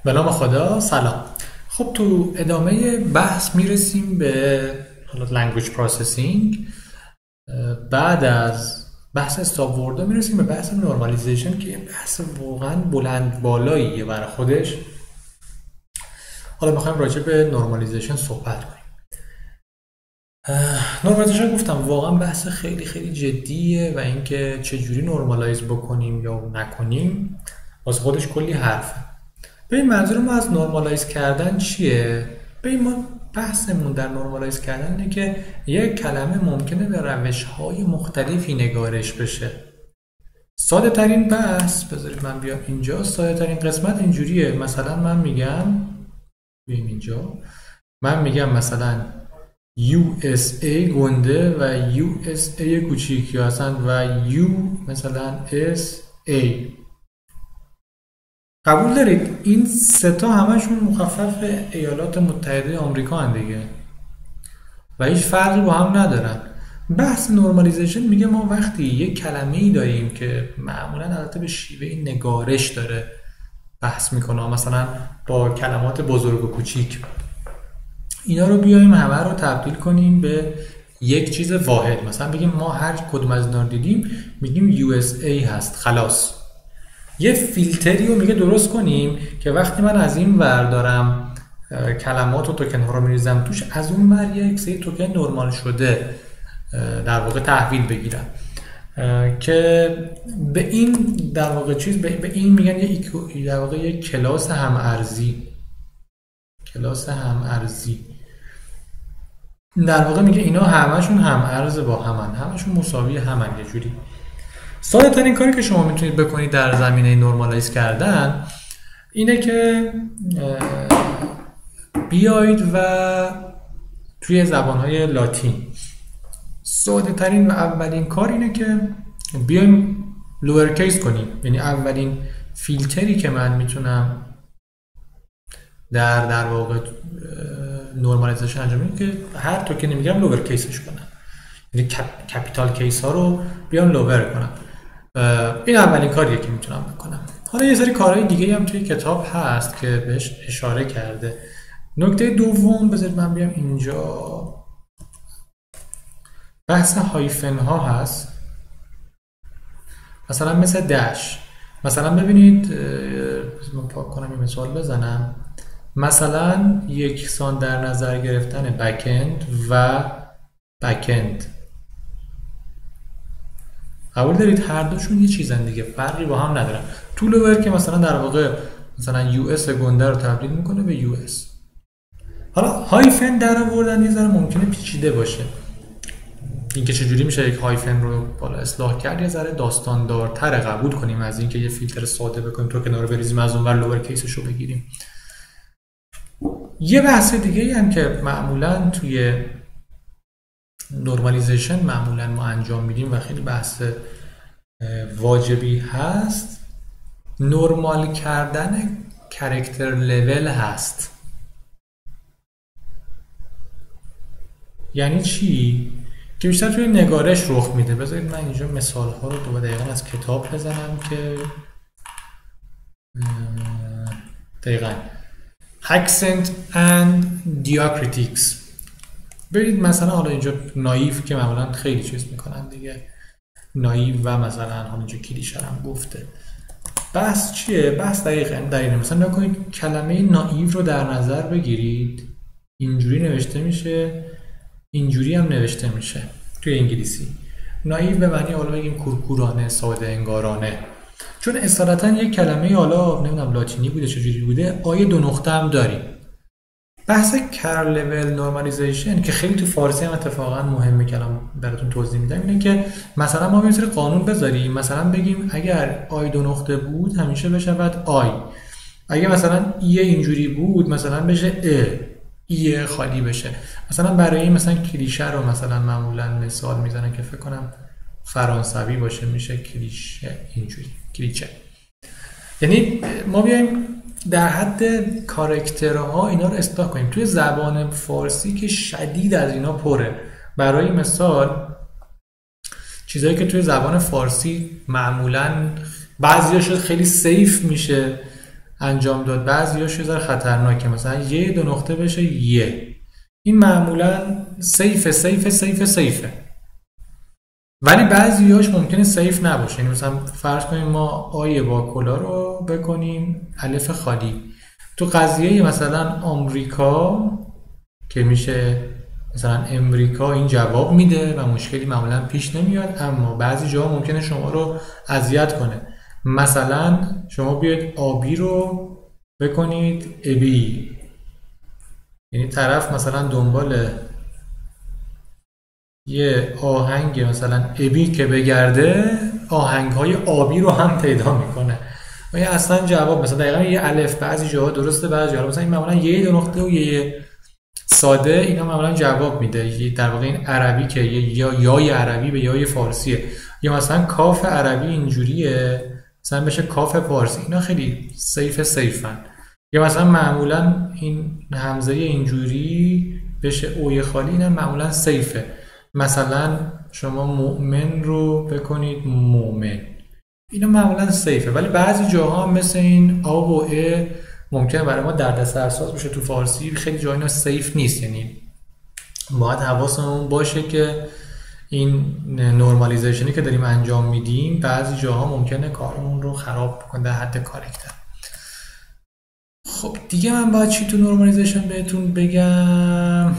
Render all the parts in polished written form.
به نام خدا. سلام. خب تو ادامه بحث میرسیم به لنگویج پروسسینگ. بعد از بحث استاپ وردا میرسیم به بحث نورمالیزیشن که یه بحث واقعا بلند بالاییه برای خودش. حالا میخوایم راجع به نورمالیزیشن صحبت کنیم. نورمالیزیشن گفتم واقعا بحث خیلی خیلی جدیه و اینکه چجوری نورمالایز بکنیم یا نکنیم واسه خودش کلی حرفه. ببین منظور ما از نورمالایز کردن چیه؟ ببین ما بحثمون در نورمالایز کردن اینه که یک کلمه ممکنه به روش‌های مختلفی نگارش بشه. ساده ترین بحث، بذارید من بیام اینجا، ساده ترین قسمت اینجوریه. مثلا من میگم بیایم اینجا، من میگم مثلا USA گنده و USA کوچیک یا اصلا و U مثلا SA. قبول دارید این سه تا همشون مخفف ایالات متحده آمریکا هن دیگه و هیچ فرقی با هم ندارن. بحث نورمالیزیشن میگه ما وقتی یک کلمه ای داریم که معمولا البته به شیوه این نگارش داره بحث میکنه، مثلا با کلمات بزرگ و کوچیک، اینا رو بیایم همه رو تبدیل کنیم به یک چیز واحد. مثلا بگیم ما هر کدوم از اینا رو دیدیم میگیم USA هست، خلاص. یه فیلتری رو میگه درست کنیم که وقتی من از این ور دارم کلمات و توکن ها رو میریزم توش، از اون ور یک سری توکن نرمال شده در واقع تحویل بگیرم که به این در واقع چیز به این میگن در واقع یک کلاس هم ارزی. کلاس هم ارزی در واقع میگه اینا همشون هم ارز با همن، همشون مساوی همن. یه جوری ساده ترین کاری که شما میتونید بکنید در زمینه نورمالایز کردن اینه که بیایید و توی زبانهای لاتین ساده ترین و اولین کار اینه که بیایم لوورکیس کنیم. یعنی اولین فیلتری که من میتونم در واقع نورمالایزیشن انجام بدم که هر توکن میگم لوورکیسش کنم، یعنی کپیتال کیس ها رو بیام لوور کنم. این اولین کاریه که میتونم بکنم. حالا یه سری کارهای دیگه هم توی کتاب هست که بهش اشاره کرده. نکته دوم، بذارید من بیام اینجا، بحث هایفن ها هست. مثلا مثل دش. مثلا ببینید من پاک کنم این مثال بزنم. مثلا یکسان در نظر گرفتن بک‌اند و بک‌اند. قبول دارید هر دوشون یه چیزن دیگه، فرقی با هم ندارن. تو لوور که مثلا در واقع مثلا یو اس گنده رو تبدیل میکنه به یو اس. حالا هایفن در آوردن یه ذره ممکنه پیچیده باشه. اینکه چجوری میشه یک هایفن رو بالا اصلاح کرد یه ذره داستان دارتره. قبول کنیم از اینکه یه فیلتر ساده بکنیم تو کنار بریزیم از اون ور لوور کیسش رو بگیریم. یه بحث دیگه هم که معمولا توی نورمالیزیشن معمولا ما انجام میدیم و خیلی بحث واجبی هست، نورمال کردن کاراکتر لول هست. یعنی چی؟ که بیشتر توی نگارش رخ میده. بذارید من اینجا مثال ها رو دو دقیقا از کتاب بزنم که دقیقا accent and diacritics. برید مثلا حالا اینجا نایف که معمولا خیلی چیز میکنن دیگه، نایف و مثلا حالا اینجا کلیشه هم گفته. بحث چیه؟ بحث دقیقاً در اینه. مثلا نکنید کلمه نایف رو در نظر بگیرید، اینجوری نوشته میشه، اینجوری هم نوشته میشه توی انگلیسی. نایف به معنی حالا بگیم کورکورانه، ساده انگارانه، چون اصالتا یک کلمه حالا نمیدونم لاتینی بوده چجوری بوده، آیه دو نقطه هم داریم. بحث کار لول نورمالیزیشن که خیلی تو فارسی هم اتفاقا مهمه که الان براتون توضیح میدم، اینه که مثلا ما یه سری قانون بذاریم، مثلا بگیم اگر آی دو نقطه بود همیشه بشود آی، اگه مثلا ای اینجوری بود مثلا بشه ای خالی بشه. مثلا برای این مثلا کلیشه رو مثلا معمولا مثال میزنن که فکر کنم فرانسوی باشه، میشه کلیشه اینجوری، کلیچه. یعنی ما بیایم در حد کاراکترها اینا رو اصلاح کنیم. توی زبان فارسی که شدید از اینا پره. برای مثال چیزایی که توی زبان فارسی معمولاً بعضیاش خیلی سیف میشه انجام داد. بعضیاش یه ذره خطرناکه، مثلا یه دو نقطه بشه یه، این معمولا سیفه. ولی بعضیاش ممکنه سیف نباشه. یعنی مثلا فرض کنیم ما آی با کلا رو بکنیم الف خالی. تو قضیه مثلا آمریکا که میشه مثلا امریکا، این جواب میده و مشکلی معمولا پیش نمیاد. اما بعضی جاها ممکنه شما رو اذیت کنه. مثلا شما بیاید آبی رو بکنید ابی، یعنی طرف مثلا دنبال یه آهنگ مثلا ابی که بگرده، آهنگ های آبی رو هم پیدا میکنه و یه اصلا جواب مثلا دقیقا یه الف بعضی جاها درسته، بعضی جاها مثلا این معمولا یه دو نقطه و یه ساده، اینا معمولا جواب میده. در واقع این عربی که یا یای عربی به یای فارسیه، یا مثلا کاف عربی اینجوریه مثلا بشه کاف فارسی، اینا خیلی سیفن. یا مثلا معمولا این همزه اینجوری بشه اوی خالی، اینا معمولا سیفه. مثلا شما مؤمن رو بکنید مومن، اینا معمولا سیفه. ولی بعضی جاها مثل این آ و ا ممکنه برای ما دردسرساز بشه تو فارسی، خیلی جا اینا سیف نیست. یعنی باید حواسمون باشه که این نورمالیزیشنی که داریم انجام میدیم بعضی جاها ممکنه کارمون رو خراب کنه در حد کارکتر. خب دیگه من باید چی تو نورمالیزیشن بهتون بگم؟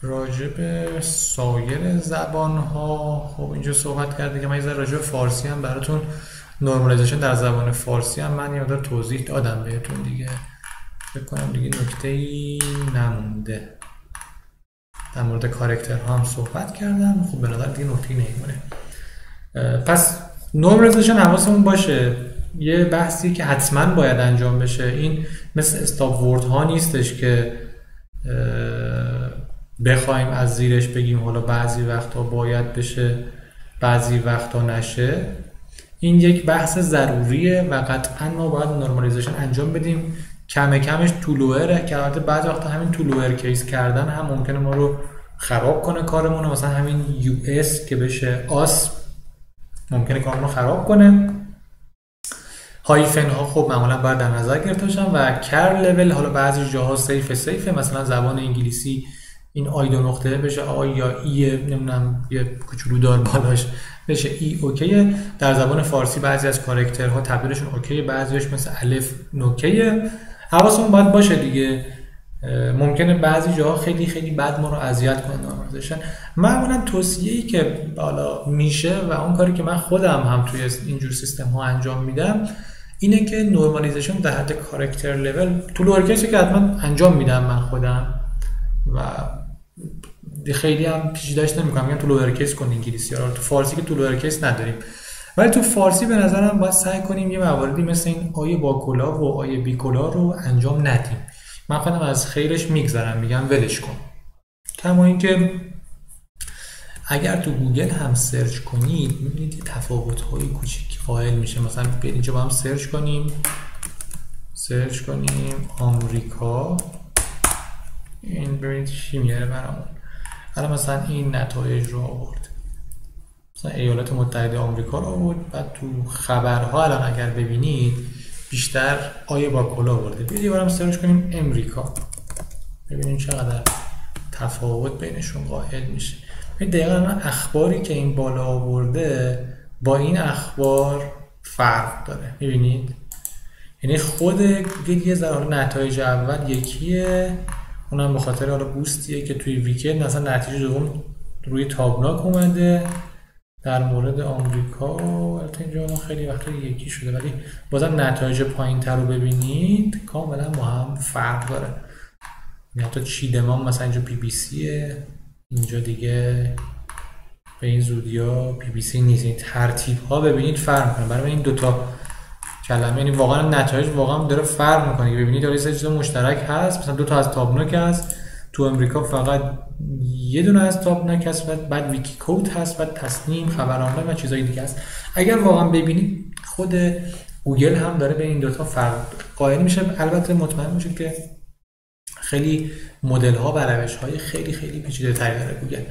راجب سایر زبان ها خب اینجا صحبت کرده که من یه راجب فارسی هم براتون نورمالیزیشن در زبان فارسی هم من یه مقدار توضیح دادم بهتون دیگه. فکر کنم دیگه نکته‌ای نمونده. در مورد کاراکتر ها هم صحبت کردم. خب به نظر دیگه نکته‌ای نمیمونه. پس نورمالیزیشن حواسمون باشه یه بحثی که حتما باید انجام بشه. این مثل استاپ ورد ها نیستش که بخوایم از زیرش بگیم حالا بعضی وقتا باید بشه بعضی وقتا نشه. این یک بحث ضروریه و قطعا ما باید نورمالیزیشن انجام بدیم. کم کمش طولوئره که البته بعضی وقتا همین طولوئر کیس کردن هم ممکنه ما رو خراب کنه کارمون. مثلا همین یو اس که بشه آس ممکنه کارمون رو خراب کنه. هایفن ها خب معمولا باید در نظر گرفته باشن و کر لول حالا بعضی جاها سیفه. مثلا زبان انگلیسی این آی دو نقطه بشه آی یا ای نمیدونم یه کوچولو دار بالاش بشه ای اوکیه. در زبان فارسی بعضی از کاراکترها تبدیلشون اوکیه، بعضیش مثل الف نوکیه. حواسمون باید باشه دیگه. ممکنه بعضی جاها خیلی بد ما رو اذیت کنه نورمالیزیشن. معمولا توصیه‌ای که بالا میشه و اون کاری که من خودم هم توی اینجور سیستم ها انجام میدم اینه که نورمالیزیشن در حد کاراکتر لول تو لوئر کیسی که حتما انجام میدم من خودم و خیلی هم پیچیده‌اش نمی‌کنم. میگم تو لوئر کیس کن انگلیسی ها. تو فارسی که تو لوئر کیس نداریم، ولی تو فارسی به نظرم باید سعی کنیم یه مواردی مثل این آیه با کلا و آیه بی کلا رو انجام ندیم. من خودم از خیرش میگذرم، میگم ولش کن. کما اینکه اگر تو گوگل هم سرچ کنید میبینید تفاوت‌های کوچیکی قائل میشه. مثلا برید اینجا با هم سرچ کنیم آمریکا، این ببینید چی میاره برامون. الان مثلا این نتایج رو آورد، مثلا ایالات متحده آمریکا رو آورد. بعد تو خبرها الان اگر ببینید بیشتر آیه با کلا آورده. بیایید برام سرچ کنیم امریکا، ببینیم چقدر تفاوت بینشون قائل میشه. دقیقاً اخباری که این بالا آورده با این اخبار فرق داره. میبینید یعنی خود یه ذره نتایج اول یکیه، اونم به خاطر حالا بوستیه که توی ویکند مثلا نتیجه دوم روی تابناک اومده. در مورد آمریکا البته اینجا خیلی وقتا یکی شده، ولی بازم نتایج پایین‌تر رو ببینید کاملا با هم فرق داره. حتی چیدمان مثلا اینجا پی بی سیه، اینجا دیگه به این زودیا پی بی سی نیست. این ترتیب ها ببینید فرق میکنه. برای این دوتا کلمه یعنی واقعا نتایج واقعا داره فرق میکنه. ببینید داره یه چیز مشترک هست، مثلا دو تا از تابناک هست. تو امریکا فقط یه دونه از تابناک هست، بعد ویکی کود هست، بعد تصمیم خبرنامه و چیزای دیگه هست. اگر واقعا ببینید خود گوگل هم داره به این دوتا فرق قائل میشه. البته مطمئن باشید که خیلی مدل ها و روش های خیلی خیلی پیچیده تری داره گوگل.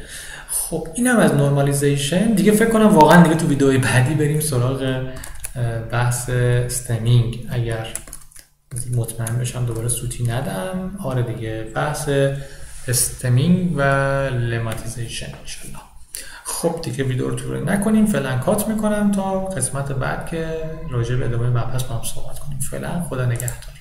خب اینم از نورمالیزیشن. دیگه فکر کنم واقعا دیگه تو ویدیوهای بعدی بریم سراغ بحث استمینگ. اگر مطمئن بشم دوباره سوتی ندم. آره دیگه بحث استمینگ و لماتیزیشن انشالله. خب دیگه ویدیو رو طول نکنیم، فعلا کات میکنم تا قسمت بعد که راجع به ادامه مبحث با هم صحبت کنیم. فعلا خدا نگهدار.